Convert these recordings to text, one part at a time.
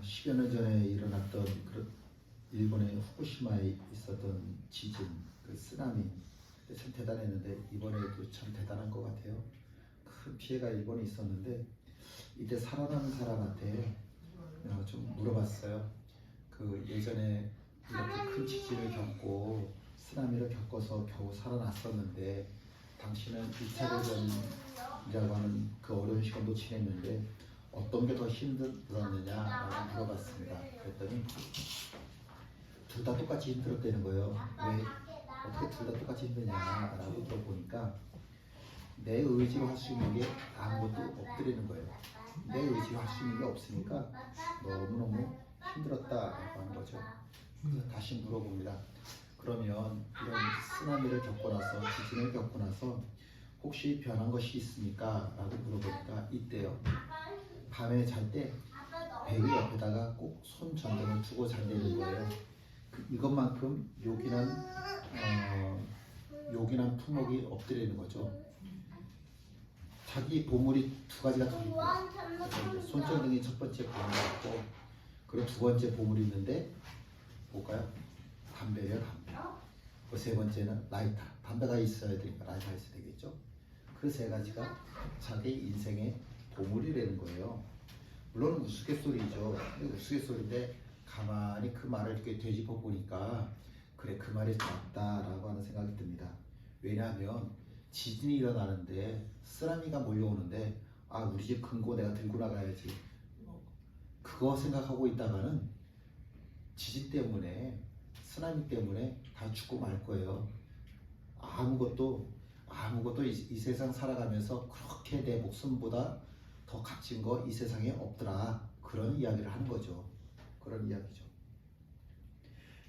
10여 년 전에 일어났던 그런 일본의 후쿠시마에 있었던 지진, 그 쓰나미 그때 참 대단했는데 이번에도 참 대단한 것 같아요. 큰 피해가 일본에 있었는데 이때 살아남은 사람한테 좀 물어봤어요. 그 예전에 이렇게 큰 지진을 겪고 쓰나미를 겪어서 겨우 살아났었는데 당신은 2차 대전이라고 하는 그 어려운 시간도 지냈는데 어떤 게 더 힘들었느냐라고 물어봤습니다. 그랬더니 둘 다 똑같이 힘들었다는 거예요. 왜 어떻게 둘 다 똑같이 힘드냐라고 물어보니까 내 의지로 할 수 있는 게 아무것도 없더라는 거예요. 내 의지로 할 수 있는 게 없으니까 너무너무 힘들었다라고 하는 거죠. 그래서 다시 물어봅니다. 그러면 이런 쓰나미를 겪고 나서 지진을 겪고 나서 혹시 변한 것이 있습니까? 라고 물어보니까 있대요. 밤에 잘 때 베개 옆에다가 꼭 손전등을 두고 잔다는 거예요. 이것만큼 요긴한 품목이 없더라는 거죠. 자기 보물이 두 가지가 더 있고 손전등이 첫 번째 보물이 있고 그리고 두 번째 보물이 있는데 볼까요? 담배예요, 담배. 그 세 번째는 라이터. 담배가 있어야 되니까 라이터가 있어야 되겠죠. 그 세 가지가 자기 인생의 보물이라는 거예요. 물론 우스갯소리죠. 우스갯소리인데 가만히 그 말을 이렇게 되짚어 보니까 그래 그 말이 맞다라고 하는 생각이 듭니다. 왜냐하면 지진이 일어나는데 쓰나미가 몰려오는데 아 우리 집 금고 내가 들고 나가야지 그거 생각하고 있다가는 지진 때문에 쓰나미 때문에 다 죽고 말 거예요. 아무것도 이 세상 살아가면서 그렇게 내 목숨보다 더 값진 거 이 세상에 없더라. 그런 이야기를 하는 거죠. 그런 이야기죠.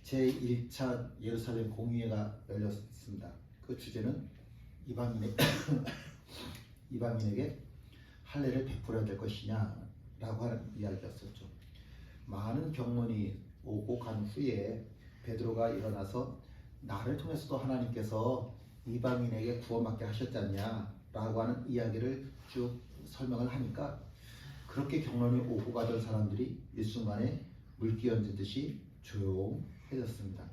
제1차 예루살렘 공의회가 열렸습니다. 그 주제는 이방인에게 할례를 베풀어야 될 것이냐라고 하는 이야기였었죠. 많은 경론이 오고 간 후에 베드로가 일어나서 나를 통해서도 하나님께서 이방인에게 구원받게 하셨잖냐라고 하는 이야기를 쭉 설명을 하니까 그렇게 경론이 오고 가던 사람들이 일순간에 물기 얹은 조용해졌습니다.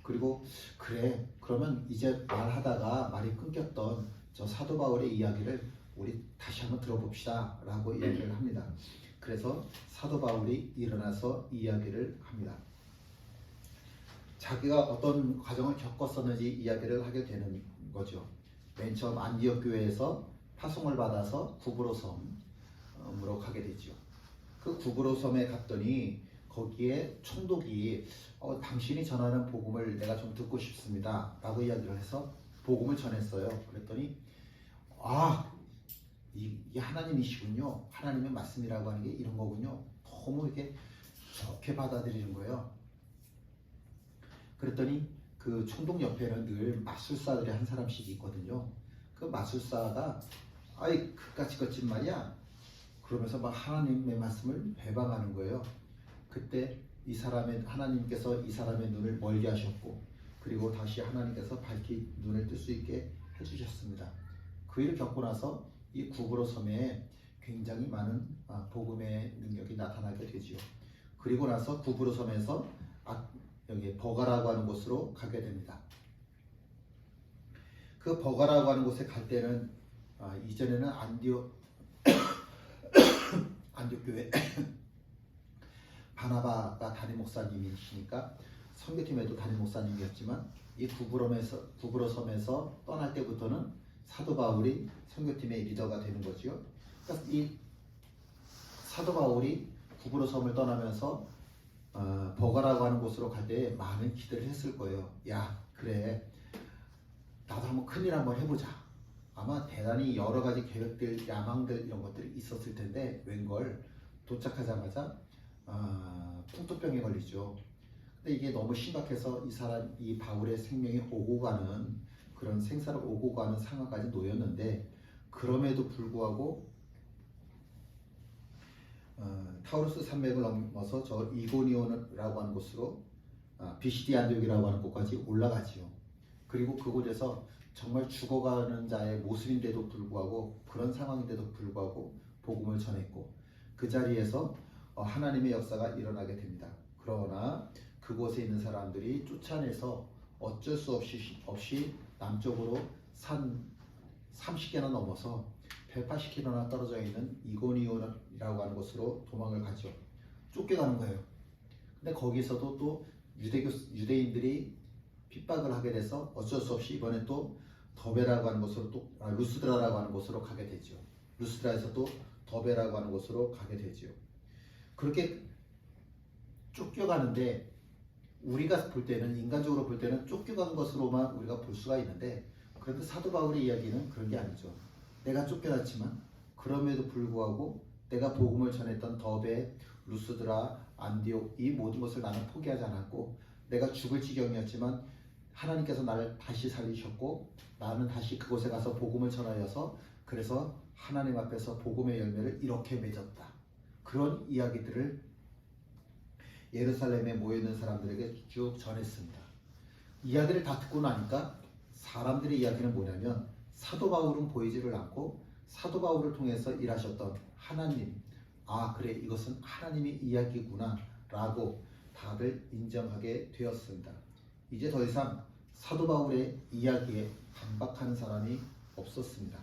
그리고 그래 그러면 이제 말하다가 말이 끊겼던 저 사도 바울의 이야기를 우리 다시 한번 들어봅시다 라고 이야기를 합니다. 그래서 사도 바울이 일어나서 이야기를 합니다. 자기가 어떤 과정을 겪었었는지 이야기를 하게 되는 거죠. 맨 처음 안디옥 교회에서 파송을 받아서 구브로 섬으로 가게 되죠. 그 구브로 섬에 갔더니 거기에 총독이 당신이 전하는 복음을 내가 좀 듣고 싶습니다 라고 이야기를 해서 복음을 전했어요. 그랬더니 이게 하나님이시군요. 하나님의 말씀이라고 하는 게 이런 거군요. 너무 이렇게 좋게 받아들이는 거예요. 그랬더니 그 총독 옆에는 늘 마술사들이 한 사람씩 있거든요. 그 마술사가 그까짓 것진 말이야 그러면서 막 하나님의 말씀을 배방하는 거예요. 그때 하나님께서 이 사람의 눈을 멀게 하셨고 그리고 다시 하나님께서 밝히 눈을 뜰 수 있게 해주셨습니다. 그 일을 겪고 나서 이 구브로 섬에 굉장히 많은 복음의 능력이 나타나게 되지요. 그리고 나서 구브로 섬에서 여기 버가라고 하는 곳으로 가게 됩니다. 그 버가라고 하는 곳에 갈 때는 이전에는 안디옥 교회 바나바가 담임 목사님이시니까 선교팀에도 담임 목사님이었지만 이 구브로 섬에서 떠날 때부터는 사도 바울이 선교팀의 리더가 되는 거죠. 그러니까 이 사도 바울이 구브로 섬을 떠나면서 버가라고 하는 곳으로 갈 때 많은 기대를 했을 거예요. 야 그래 나도 한번 큰일 한번 해보자. 아마 대단히 여러 가지 계획들 야망들 이런 것들이 있었을 텐데 웬걸 도착하자마자 풍토병에 걸리죠. 근데 이게 너무 심각해서 이 바울의 생명이 오고 가는 그런 생사를 오고 가는 상황까지 놓였는데 그럼에도 불구하고 타우루스 산맥을 넘어서 저 이고니온이라고 하는 곳으로 비시디 안디옥이라고 하는 곳까지 올라가지요. 그리고 그곳에서 정말 죽어가는 자의 모습인데도 불구하고 그런 상황인데도 불구하고 복음을 전했고 그 자리에서 하나님의 역사가 일어나게 됩니다. 그러나 그곳에 있는 사람들이 쫓아내서 어쩔 수 없이 남쪽으로 산 30개나 넘어서 180km나 떨어져 있는 이고니온이라고 하는 곳으로 도망을 가죠. 쫓겨가는 거예요. 근데 거기서도 또 유대인들이 핍박을 하게 돼서 어쩔 수 없이 이번에 또 더베라고 하는 곳으로 루스드라라고 하는 곳으로 가게 되죠. 루스드라에서 또 더베라고 하는 곳으로 가게 되죠. 그렇게 쫓겨가는데 우리가 볼 때는 인간적으로 볼 때는 쫓겨간 것으로만 우리가 볼 수가 있는데 그런데 사도 바울의 이야기는 그런 게 아니죠. 내가 쫓겨났지만 그럼에도 불구하고 내가 복음을 전했던 더베, 루스드라, 안디옥 이 모든 것을 나는 포기하지 않았고 내가 죽을 지경이었지만 하나님께서 나를 다시 살리셨고 나는 다시 그곳에 가서 복음을 전하여서 그래서 하나님 앞에서 복음의 열매를 이렇게 맺었다. 그런 이야기들을 예루살렘에 모여있는 사람들에게 쭉 전했습니다. 이야기를 다 듣고 나니까 사람들의 이야기는 뭐냐면 사도 바울은 보이지를 않고 사도 바울을 통해서 일하셨던 하나님, 그래 이것은 하나님의 이야기구나 라고 다들 인정하게 되었습니다. 이제 더 이상 사도 바울의 이야기에 반박하는 사람이 없었습니다.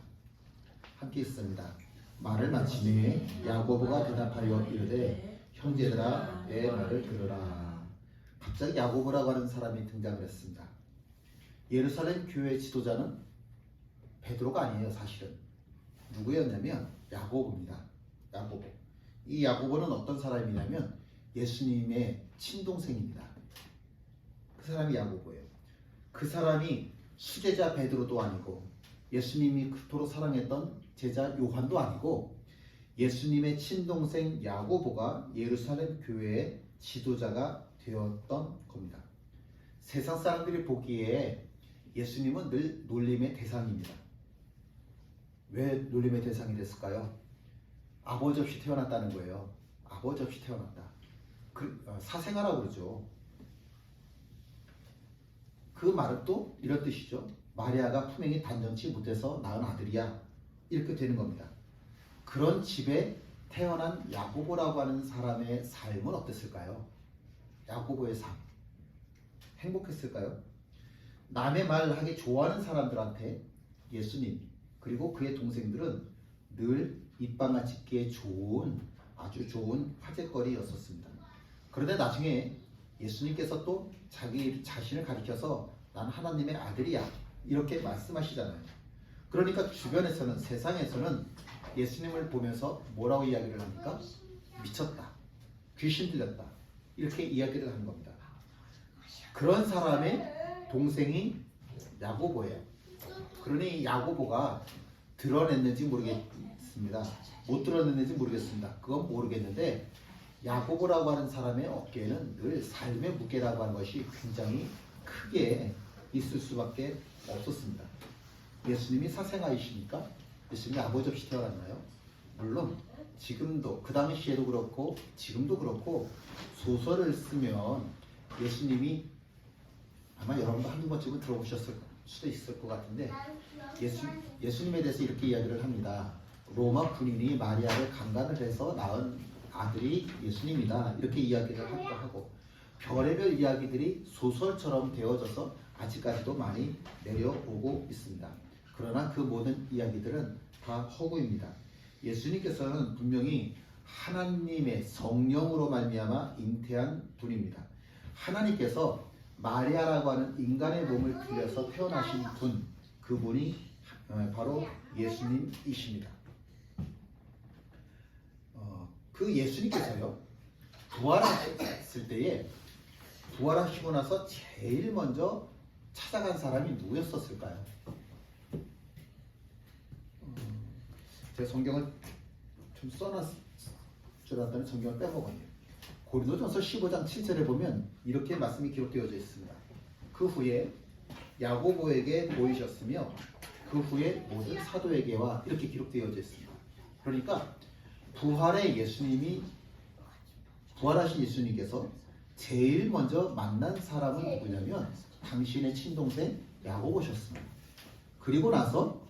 함께 있습니다. 말을 마치매 야고보가 대답하여 이르되 형제들아 내 말을 들으라. 갑자기 야고보라고 하는 사람이 등장을 했습니다. 예루살렘 교회 지도자는 베드로가 아니에요. 사실은 누구였냐면 야고보입니다. 야고보. 이 야고보는 어떤 사람이냐면 예수님의 친동생입니다. 그 사람이 야고보예요. 그 사람이 수제자 베드로도 아니고 예수님이 그토록 사랑했던 제자 요한도 아니고 예수님의 친동생 야고보가 예루살렘 교회의 지도자가 되었던 겁니다. 세상 사람들이 보기에 예수님은 늘 놀림의 대상입니다. 왜 놀림의 대상이 됐을까요? 아버지 없이 태어났다는 거예요. 아버지 없이 태어났다. 사생아라고 그러죠. 그 말은 또 이런 뜻이죠. 마리아가 품행이 단정치 못해서 낳은 아들이야. 이렇게 되는 겁니다. 그런 집에 태어난 야고보라고 하는 사람의 삶은 어땠을까요? 야고보의 삶. 행복했을까요? 남의 말을 하기 좋아하는 사람들한테 예수님 그리고 그의 동생들은 늘 입방아 짓기에 좋은 아주 좋은 화제거리였었습니다. 그런데 나중에 예수님께서 또 자기 자신을 가리켜서 난 하나님의 아들이야 이렇게 말씀하시잖아요. 그러니까 주변에서는 세상에서는 예수님을 보면서 뭐라고 이야기를 합니까? 미쳤다, 귀신 들렸다 이렇게 이야기를 하는 겁니다. 그런 사람의 동생이 야고보예요. 그러니 야고보가 드러냈는지 모르겠습니다. 못 드러냈는지 모르겠습니다. 그건 모르겠는데 야고보라고 하는 사람의 어깨에는 늘 삶의 무게라고 하는 것이 굉장히 크게 있을 수밖에 없었습니다. 예수님이 사생아이시니까 예수님이 아버지 없이 태어났나요? 물론 지금도 그 당시에도 그렇고 지금도 그렇고 소설을 쓰면 예수님이 아마 여러분도 한두 번쯤은 들어보셨을 수도 있을 것 같은데 예수님에 대해서 이렇게 이야기를 합니다. 로마 군인이 마리아를 강간을 해서 낳은 아들이 예수님이다 이렇게 이야기를 하고 별의별 이야기들이 소설처럼 되어져서 아직까지도 많이 내려오고 있습니다. 그러나 그 모든 이야기들은 다 허구입니다. 예수님께서는 분명히 하나님의 성령으로 말미암아 잉태한 분입니다. 하나님께서 마리아라고 하는 인간의 몸을 빌려서 태어나신 분, 그분이 바로 예수님이십니다. 그 예수님께서요 부활하셨을 때에 부활하시고 나서 제일 먼저 찾아간 사람이 누구였었을까요? 제 성경을 좀 써놨 줄 알았더니 성경을 빼먹었네요. 고린도전서 15장 7절에 보면 이렇게 말씀이 기록되어져 있습니다. 그 후에 야고보에게 보이셨으며 그 후에 모든 사도에게와 이렇게 기록되어져 있습니다. 그러니까 부활하신 예수님께서 제일 먼저 만난 사람은 누구냐면 당신의 친동생 야고보셨습니다. 그리고 나서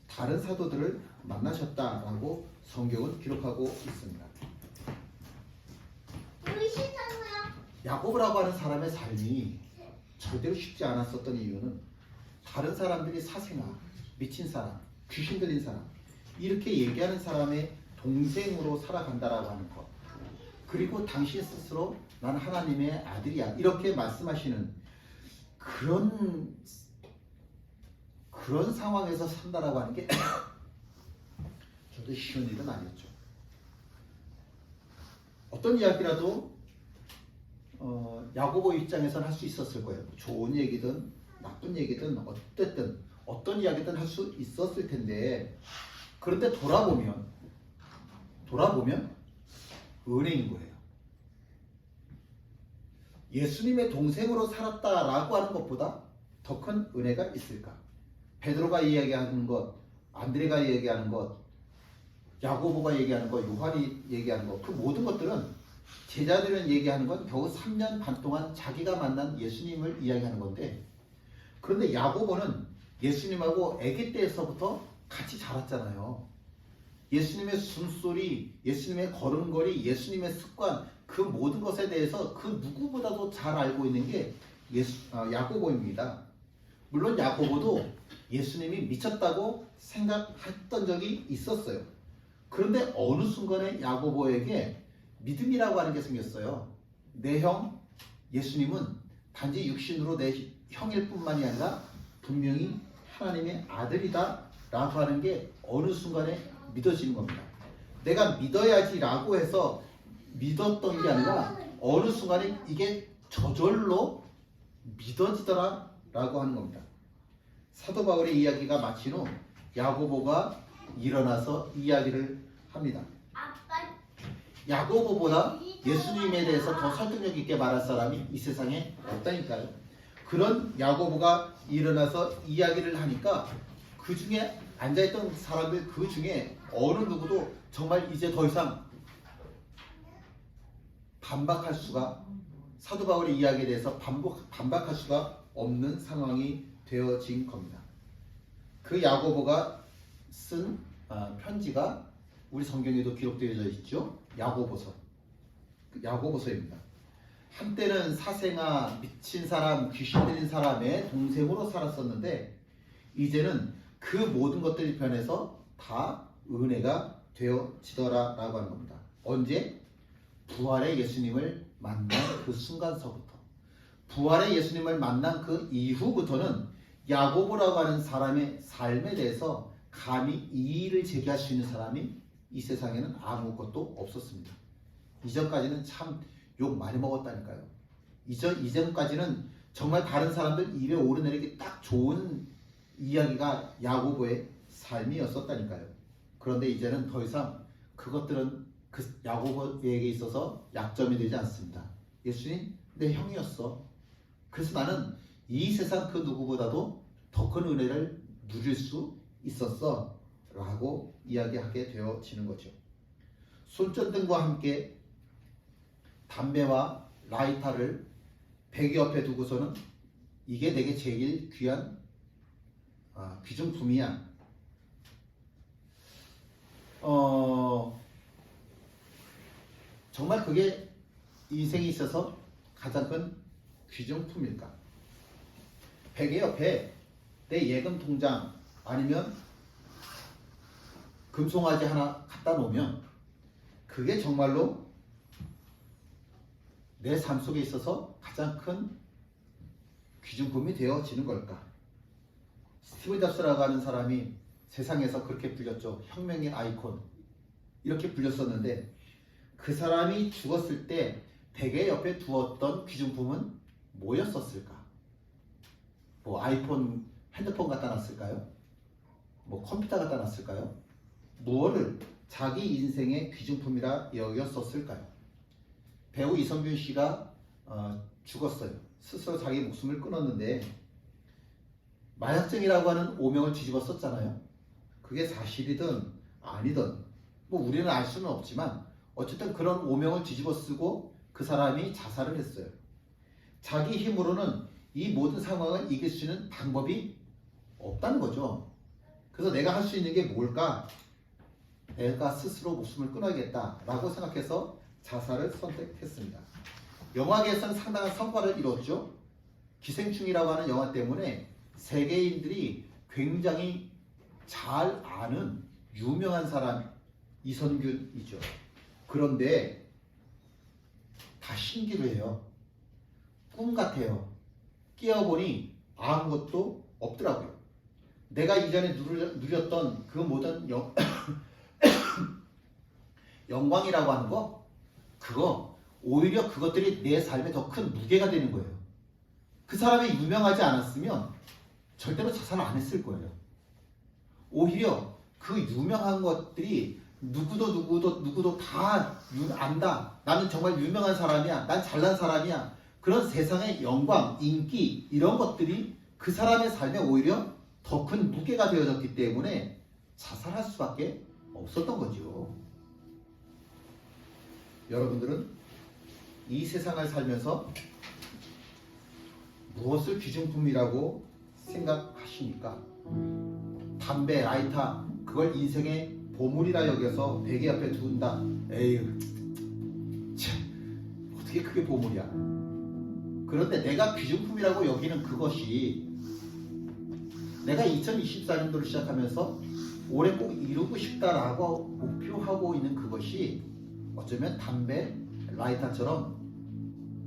다른 사도들을 만나셨다라고 성경은 기록하고 있습니다. 야고보라고 하는 사람의 삶이 절대로 쉽지 않았었던 이유는 다른 사람들이 사생아, 미친 사람, 귀신 들린 사람 이렇게 얘기하는 사람의 동생으로 살아간다라고 하는 것, 그리고 당신 스스로 난 하나님의 아들이야 이렇게 말씀하시는 그런 상황에서 산다라고 하는 게 저도 쉬운 일은 아니었죠. 어떤 이야기라도 야고보 입장에서는 할 수 있었을 거예요. 좋은 얘기든 나쁜 얘기든 어쨌든 어떤 이야기든 할 수 있었을 텐데, 그런데 돌아보면 은혜인 거예요. 예수님의 동생으로 살았다라고 하는 것보다 더 큰 은혜가 있을까? 베드로가 이야기하는 것, 안드레가 이야기하는 것, 야고보가 얘기하는 것, 요한이 얘기하는 것, 그 모든 것들은 제자들은 얘기하는 건 겨우 3년 반 동안 자기가 만난 예수님을 이야기하는 건데, 그런데 야고보는 예수님하고 아기 때에서부터 같이 자랐잖아요. 예수님의 숨소리, 예수님의 걸음걸이, 예수님의 습관, 그 모든 것에 대해서 그 누구보다도 잘 알고 있는 게 야고보입니다. 물론 야고보도 예수님이 미쳤다고 생각했던 적이 있었어요. 그런데 어느 순간에 야고보에게 믿음이라고 하는 게 생겼어요. 내 형 예수님은 단지 육신으로 내 형일 뿐만이 아니라 분명히 하나님의 아들이다 라고 하는 게 어느 순간에 믿어지는 겁니다. 내가 믿어야지 라고 해서 믿었던 게 아니라 어느 순간에 이게 저절로 믿어지더라 라고 하는 겁니다. 사도 바울의 이야기가 마친 후 야고보가 일어나서 이야기를 합니다. 야고보보다 예수님에 대해서 더 설득력 있게 말할 사람이 이 세상에 없다니까요. 그런 야고보가 일어나서 이야기를 하니까 그 중에 앉아있던 사람들 그 중에 어느 누구도 정말 이제 더 이상 반박할 수가, 사도 바울의 이야기에 대해서 반박할 수가 없는 상황이 되어진 겁니다. 그 야고보가 쓴 편지가 우리 성경에도 기록되어 있죠. 야고보서입니다. 한때는 사생아, 미친 사람, 귀신 들린 사람의 동생으로 살았었는데 이제는 그 모든 것들이 변해서 다 은혜가 되어지더라라고 하는 겁니다. 언제? 부활의 예수님을 만난 그 순간서부터, 부활의 예수님을 만난 그 이후부터는 야고보라고 하는 사람의 삶에 대해서 감히 이의를 제기할 수 있는 사람이 이 세상에는 아무것도 없었습니다. 이전까지는 참 욕 많이 먹었다니까요. 이전까지는 정말 다른 사람들 입에 오르내리기 딱 좋은 이야기가 야고보의 삶이었었다니까요. 그런데 이제는 더 이상 그것들은 그 야고보에게 있어서 약점이 되지 않습니다. 예수님 내 형이었어. 그래서 나는 이 세상 그 누구보다도 더 큰 은혜를 누릴 수 있었어 라고 이야기하게 되어지는 거죠. 손전등과 함께 담배와 라이터를 베개 옆에 두고서는 이게 내게 제일 귀한 귀중품이야. 정말 그게 인생에 있어서 가장 큰 귀중품일까? 베개 옆에 내 예금 통장 아니면 금송아지 하나 갖다 놓으면 그게 정말로 내 삶 속에 있어서 가장 큰 귀중품이 되어지는 걸까? 스티브 잡스라고 하는 사람이 세상에서 그렇게 불렸죠. 혁명의 아이콘 이렇게 불렸었는데, 그 사람이 죽었을 때 베개 옆에 두었던 귀중품은 뭐였었을까? 뭐 아이폰, 핸드폰 갖다 놨을까요? 뭐 컴퓨터 갖다 놨을까요? 무엇을 자기 인생의 귀중품이라 여겼었을까요? 배우 이성균 씨가 죽었어요. 스스로 자기 목숨을 끊었는데 마약증이라고 하는 오명을 뒤집어 썼잖아요. 그게 사실이든 아니든 뭐 우리는 알 수는 없지만 어쨌든 그런 오명을 뒤집어 쓰고 그 사람이 자살을 했어요. 자기 힘으로는 이 모든 상황을 이길 수 있는 방법이 없다는 거죠. 그래서 내가 할 수 있는 게 뭘까? 내가 스스로 목숨을 끊어야겠다라고 생각해서 자살을 선택했습니다. 영화계에서는 상당한 성과를 이뤘죠. 기생충이라고 하는 영화 때문에 세계인들이 굉장히 잘 아는 유명한 사람 이선균이죠. 그런데 다 신기를 해요. 꿈 같아요. 깨어보니 아무것도 없더라고요. 내가 이전에 누렸던 그 모든 영광이라고 하는 거, 그거 오히려 그것들이 내 삶에 더 큰 무게가 되는 거예요. 그 사람이 유명하지 않았으면 절대로 자살을 안 했을 거예요. 오히려 그 유명한 것들이 누구도 다 안다. 나는 정말 유명한 사람이야. 난 잘난 사람이야. 그런 세상의 영광, 인기 이런 것들이 그 사람의 삶에 오히려 더 큰 무게가 되어졌기 때문에 자살할 수밖에 없었던 거죠. 여러분들은 이 세상을 살면서 무엇을 귀중품이라고 생각하십니까? 담배, 라이터, 그걸 인생의 보물이라 여겨서 베개 앞에 둔다. 에휴, 참, 어떻게 그게 보물이야? 그런데 내가 귀중품이라고 여기는 그것이 내가 2024년도를 시작하면서 올해 꼭 이루고 싶다라고 목표하고 있는 그것이 어쩌면 담배, 라이터처럼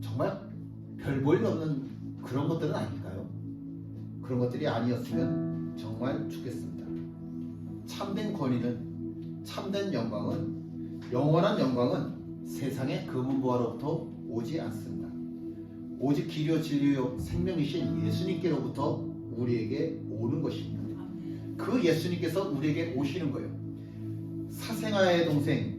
정말 별 볼일 없는 그런 것들은 아닐까요? 그런 것들이 아니었으면 정말 좋겠습니다. 참된 권위는, 참된 영광은, 영원한 영광은 세상의 금은보화로부터 오지 않습니다. 오직 길이요 진리요 생명이신 예수님께로부터 우리에게 오는 것입니다. 그 예수님께서 우리에게 오시는 거예요. 사생아의 동생,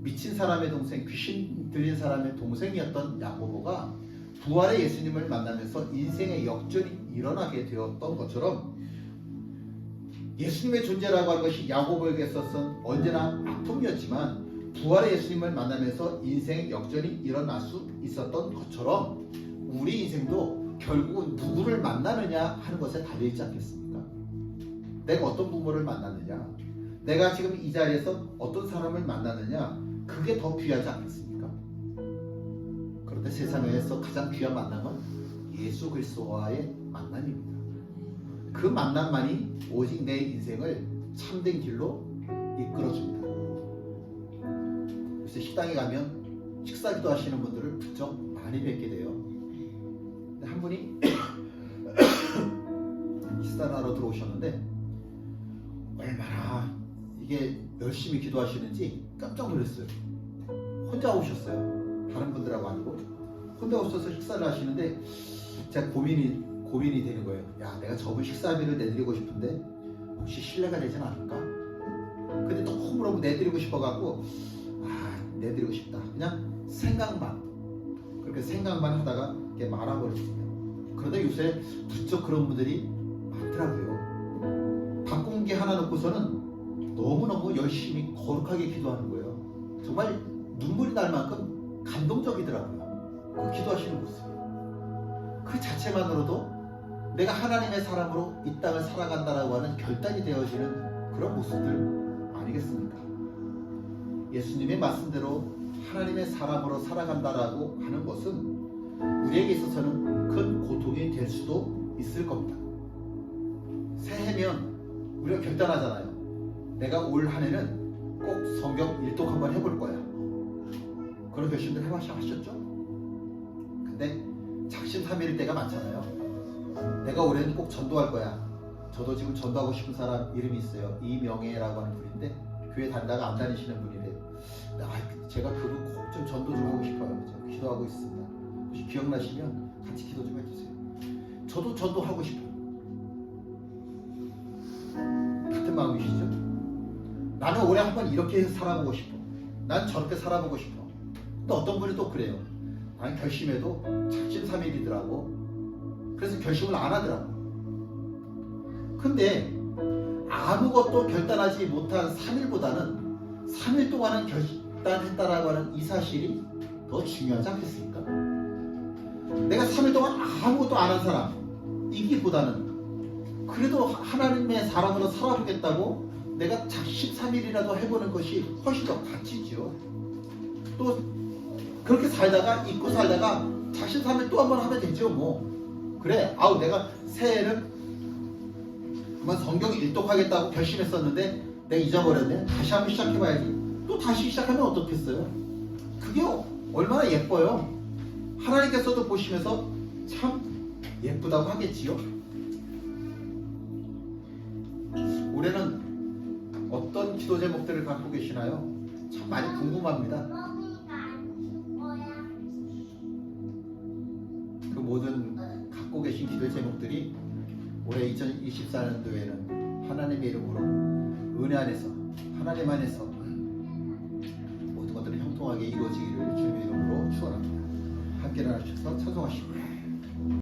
미친 사람의 동생, 귀신 들린 사람의 동생이었던 야고보가 부활의 예수님을 만나면서 인생의 역전이 일어나게 되었던 것처럼 예수님의 존재라고 하는 것이 야고보에게 있어서는 언제나 아픔이었지만 부활의 예수님을 만나면서 인생의 역전이 일어날 수 있었던 것처럼 우리 인생도 결국은 누구를 만나느냐 하는 것에 달려있지 않겠습니까? 내가 어떤 부모를 만났느냐, 내가 지금 이 자리에서 어떤 사람을 만나느냐, 그게 더 귀하지 않겠습니까? 그런데 세상에서 가장 귀한 만남은 예수 그리스도와의 만남입니다. 그 만남만이 오직 내 인생을 참된 길로 이끌어줍니다. 그래서 식당에 가면 식사기도 하시는 분들을 부쩍 많이 뵙게 돼요. 한 분이 식사를 하러 들어오셨는데 얼마나 이게 열심히 기도하시는지 깜짝 놀랐어요. 혼자 오셨어요. 다른 분들하고 아니고 혼자 오셔서 식사를 하시는데 제가 고민이 되는 거예요. 야, 내가 저분 식사비를 내드리고 싶은데 혹시 신뢰가 되진 않을까? 근데 너무 내드리고 싶어갖고 내드리고 싶다. 그냥 그렇게 생각만 하다가 이렇게 말아버렸습니다. 그런데 요새 부쩍 그런 분들이 많더라고요. 밥 공기 하나 놓고서는 너무너무 열심히 거룩하게 기도하는 거예요. 정말 눈물이 날 만큼 감동적이더라고요. 그 기도하시는 모습이. 그 자체만으로도 내가 하나님의 사람으로 이 땅을 살아간다라고 하는 결단이 되어지는 그런 모습들 아니겠습니까? 예수님의 말씀대로 하나님의 사람으로 살아간다라고 하는 것은 우리에게 있어서는 큰 고통이 될 수도 있을 겁니다. 새해면 우리가 결단하잖아요. 내가 올 한 해는 꼭 성경 일독 한번 해볼 거야. 그런 결심들 하셨죠? 근데 작심삼일일 때가 많잖아요. 내가 올해는 꼭 전도할 거야. 저도 지금 전도하고 싶은 사람 이름이 있어요. 이명애라고 하는 분인데 교회 다니다가 안 다니시는 분이래요. 제가 그분 꼭 좀 전도 좀 하고 싶어요. 제가 기도하고 있습니다. 혹시 기억나시면 같이 기도 좀 해주세요. 저도 전도하고 싶어요. 같은 마음이시죠? 나는 올해 한번 이렇게 살아보고 싶어. 난 저렇게 살아보고 싶어. 또 어떤 분이 또 그래요. 나는 결심해도 작심삼일이더라고. 그래서 결심을 안 하더라고. 근데 아무것도 결단하지 못한 3일보다는 3일 동안은 결단했다라고 하는 이 사실이 더 중요하지 않겠습니까? 내가 3일 동안 아무것도 안 한 사람이기보다는 그래도 하나님의 사람으로 살아보겠다고 내가 작심 3일이라도 해보는 것이 훨씬 더 가치죠. 또 그 그렇게 살다가 잊고 살다가 자신 삶에 또 한 번 하면 되죠. 뭐 그래, 아우 내가 새해에는 한번 성경 일독하겠다고 결심했었는데 내가 잊어버렸네. 다시 한번 시작해봐야지. 또 다시 시작하면 어떻겠어요? 그게 얼마나 예뻐요. 하나님께서도 보시면서 참 예쁘다고 하겠지요. 올해는 어떤 기도 제목들을 갖고 계시나요? 참 많이 궁금합니다. 그 모든 갖고 계신 기도 제목들이 올해 2024년도에는 하나님의 이름으로 은혜 안에서 하나님 안에서 모든 것들이 형통하게 이루어지기를 주님의 이름으로 축원합니다. 함께 나누셔서 찬송하시고